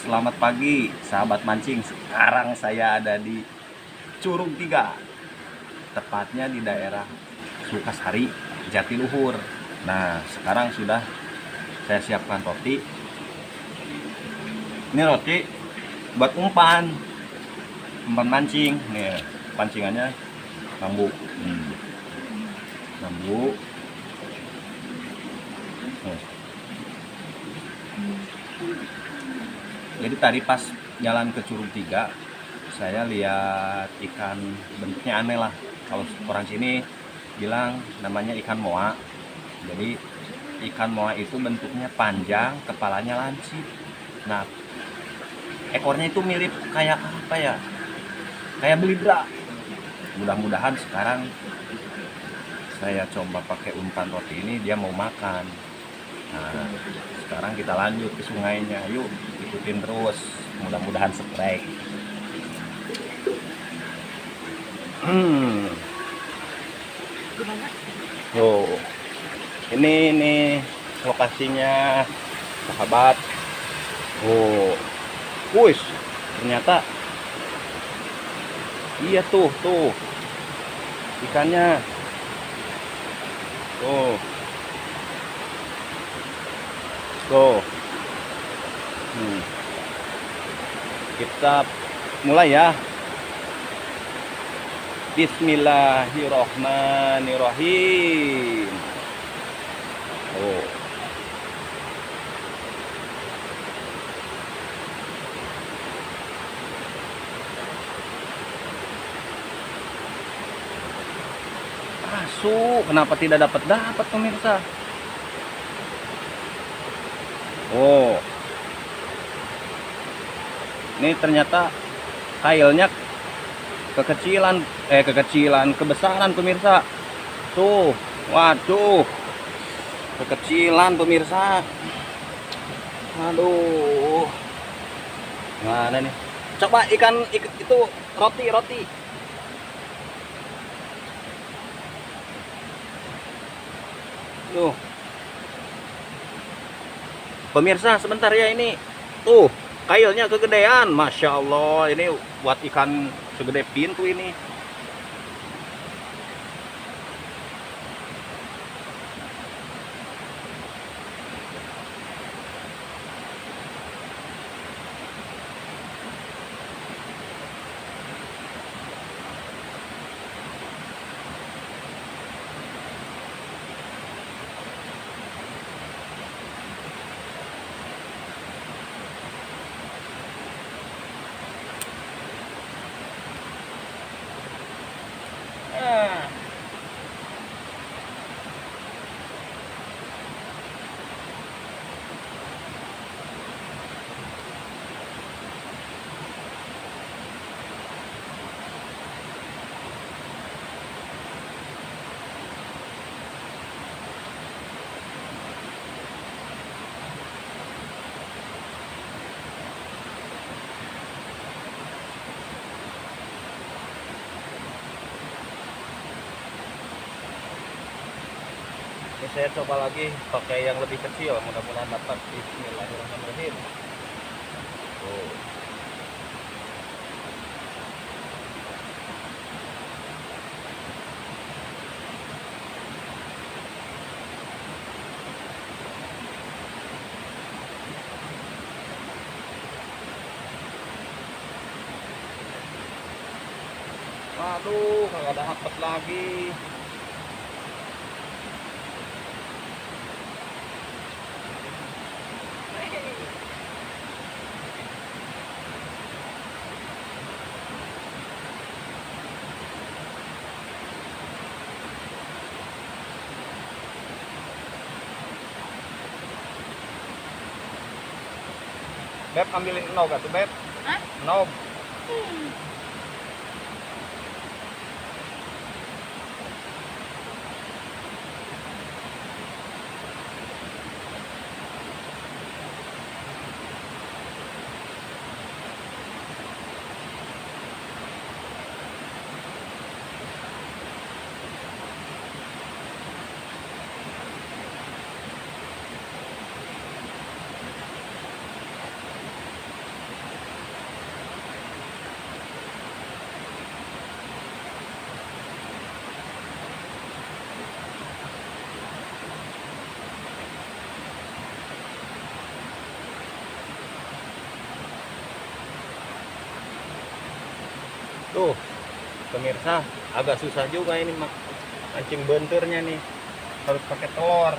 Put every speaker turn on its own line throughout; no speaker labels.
Selamat pagi sahabat mancing. Sekarang saya ada di Curug 3, tepatnya di daerah Sukasari, Jatiluhur. Nah, sekarang sudah saya siapkan roti. Ini roti buat umpan mancing. Nih, pancingannya bambu. Bambu. Nih. Jadi tadi pas jalan ke Curug 3, saya lihat ikan bentuknya aneh lah. Kalau orang sini bilang namanya ikan moa. Jadi ikan moa itu bentuknya panjang, kepalanya lancip. Nah, ekornya itu mirip kayak apa ya? Kayak belibra. Mudah-mudahan sekarang saya coba pakai umpan roti ini dia mau makan. Nah, sekarang kita lanjut ke sungainya. Yuk, ikutin terus. Mudah-mudahan strike. Yo, ini lokasinya, sahabat. Oh, wuih, ternyata iya tuh ikannya. Tuh. Tuh. Kita mulai ya. Bismillahirrohmanirrohim. Oh. Masuk, kenapa tidak dapat pemirsa? Oh, ini ternyata kailnya kebesaran pemirsa. Tuh, waduh, kekecilan pemirsa. Aduh, mana nih? Coba ikan itu roti. Tuh, pemirsa sebentar ya ini. Tuh, kailnya kegedean, masya Allah. Ini buat ikan segede pintu ini. Ini saya coba lagi pakai yang lebih kecil, mudah-mudahan dapat. Bismillahirrahmanirrahim. Tuh. Aduh, kagak dapat lagi. Beb, ambilin nog tuh, Beb. Hah? Nog. Tuh, pemirsa, agak susah juga ini mancing benturnya nih. Harus pakai telur.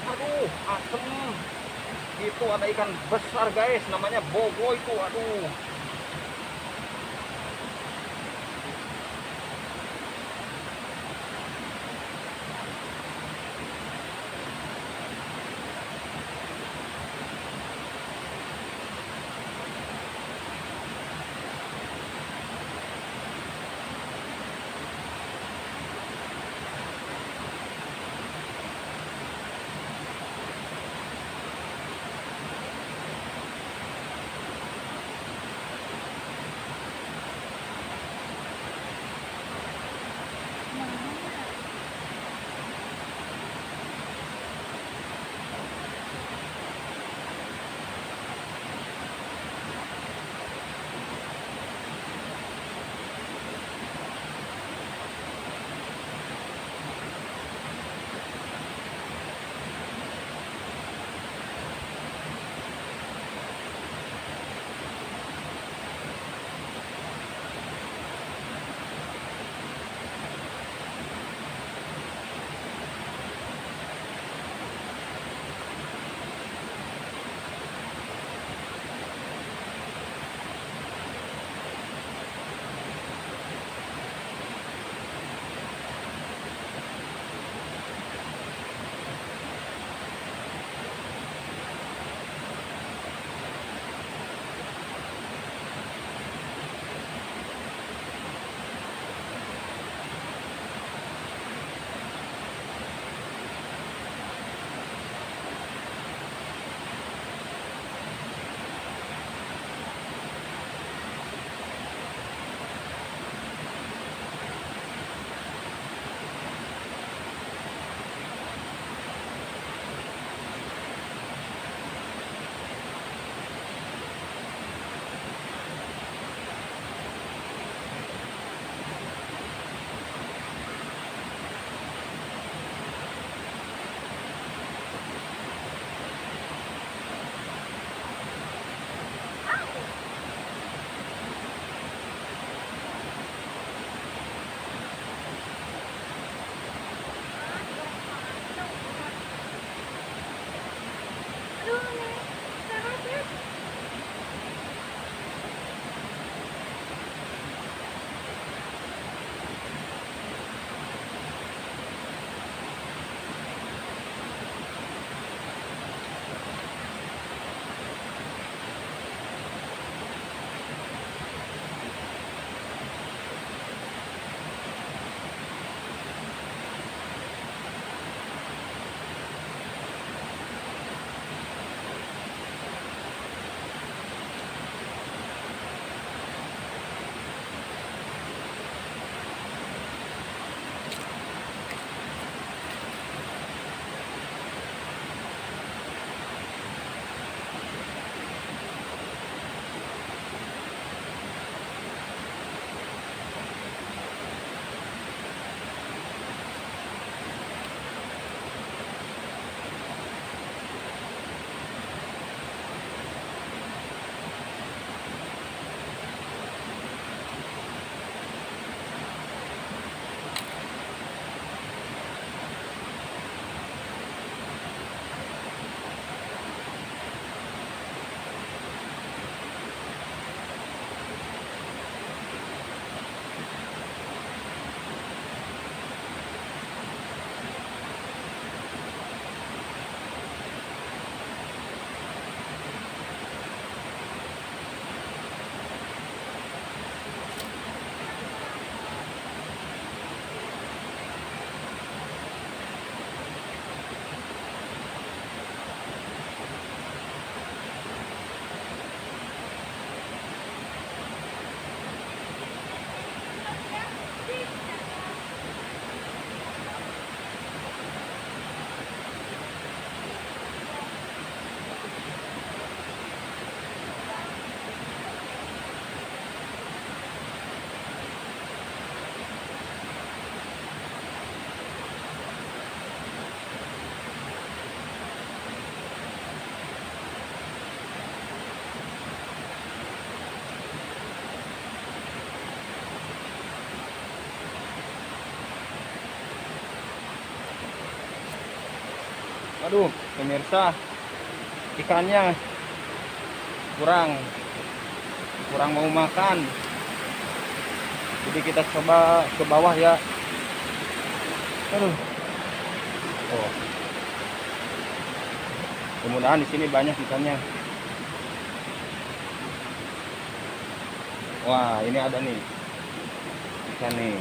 Aduh, asem. Itu ada ikan besar guys, namanya bogo itu. Aduh.
Aduh, pemirsa, ikannya kurang mau makan. Jadi kita coba ke bawah ya. Aduh. Oh. Mudah-mudahan di sini banyak ikannya. Wah, ini ada nih ikan nih.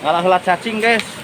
Ngalah helat cacing guys.